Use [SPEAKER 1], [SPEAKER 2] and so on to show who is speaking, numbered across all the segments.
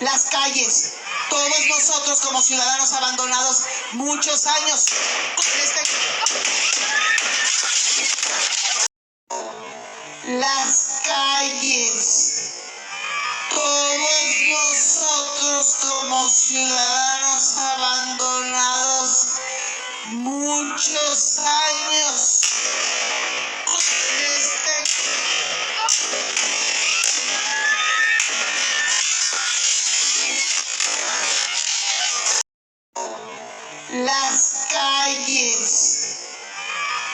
[SPEAKER 1] las calles. Todos nosotros como ciudadanos abandonados muchos años las calles. Todos nosotros como ciudadanos abandonados muchos años las calles.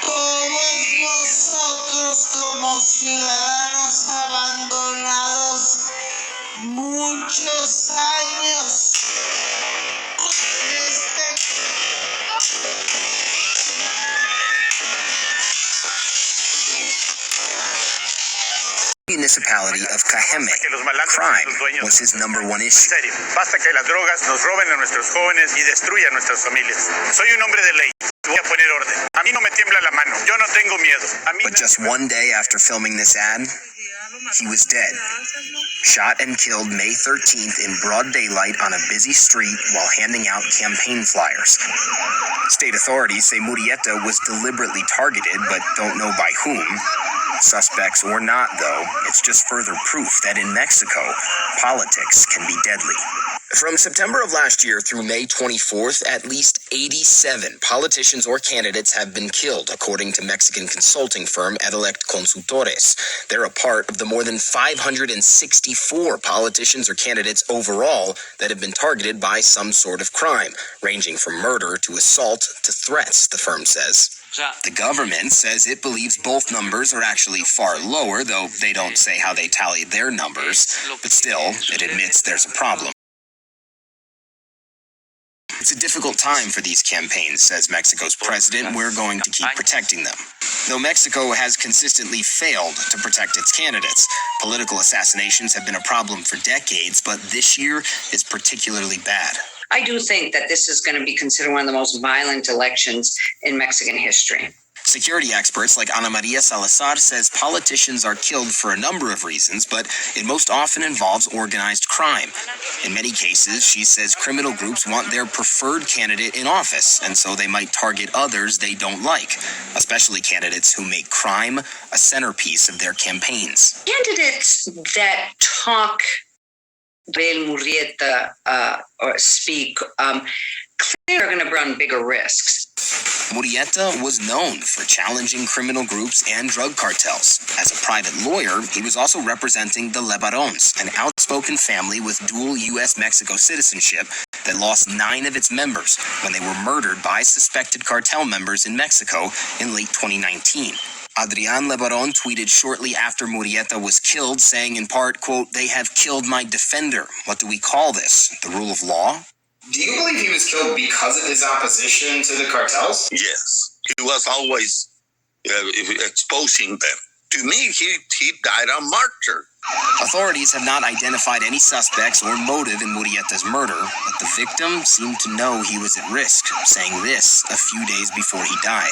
[SPEAKER 1] Todos nosotros como ciudadanos abandonados muchos años
[SPEAKER 2] municipality of Cajeme. Crime was his number one issue.
[SPEAKER 3] Basta que las drogas nos roben a nuestros jóvenes y destruyan nuestras familias. Soy un hombre de ley. Voy a poner orden. A mí no me tiembla la mano. Yo no tengo miedo.
[SPEAKER 2] But just one day after filming this ad, he was dead. Shot and killed May 13th in broad daylight on a busy street while handing out campaign flyers. State authorities say Murrieta was deliberately targeted, but don't know by whom. Suspects or not, though, it's just further proof that in Mexico, politics can be deadly. From September of last year through May 24th, at least 87 politicians or candidates have been killed, according to Mexican consulting firm Edelect Consultores. They're a part of the more than 564 politicians or candidates overall that have been targeted by some sort of crime, ranging from murder to assault to threats, the firm says. The government says it believes both numbers are actually far lower, though they don't say how they tallied their numbers. But still, it admits there's a problem. It's a difficult time for these campaigns, says Mexico's president. We're going to keep protecting them. Though Mexico has consistently failed to protect its candidates, political assassinations have been a problem for decades, but this year is particularly bad.
[SPEAKER 4] I do think that this is going to be considered one of the most violent elections in Mexican history.
[SPEAKER 2] Security experts like Ana Maria Salazar says politicians are killed for a number of reasons, but it most often involves organized crime. In many cases, she says criminal groups want their preferred candidate in office, and so they might target others they don't like, especially candidates who make crime a centerpiece of their campaigns.
[SPEAKER 4] Candidates that talk Bel Murrieta or speak clearly are going to run bigger risks.
[SPEAKER 2] Murrieta was known for challenging criminal groups and drug cartels. As a private lawyer, he was also representing the Lebarons, an outspoken family with dual U.S.-Mexico citizenship that lost 9 of its members when they were murdered by suspected cartel members in Mexico in late 2019. Adrian Lebaron tweeted shortly after Murrieta was killed, saying in part, quote, "They have killed my defender. What do we call this? The rule of law?"
[SPEAKER 5] Do you believe he was killed because of his opposition to the cartels?
[SPEAKER 6] Yes. He was always exposing them. To me, he died a martyr.
[SPEAKER 2] Authorities have not identified any suspects or motive in Murrieta's murder, but the victim seemed to know he was at risk, saying this a few days before he died.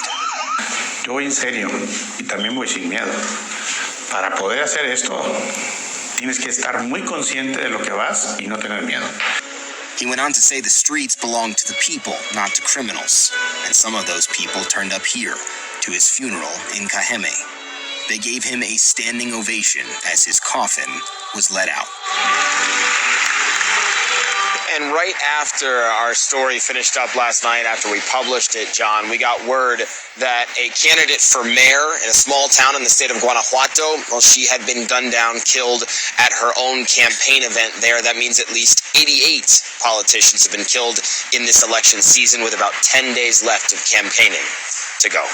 [SPEAKER 3] Yo voy en serio y también voy sin miedo. Para poder hacer esto, tienes que estar muy consciente de lo que vas y no tener miedo.
[SPEAKER 2] He went on to say the streets belong to the people, not to criminals, and some of those people turned up here to his funeral in Cajeme. They gave him a standing ovation as his coffin was let out.
[SPEAKER 7] And right after our story finished up last night, after we published it, John, we got word that a candidate for mayor in a small town in the state of Guanajuato, well, she had been gunned down, killed at her own campaign event there. That means at least 88 politicians have been killed in this election season with about 10 days left of campaigning to go.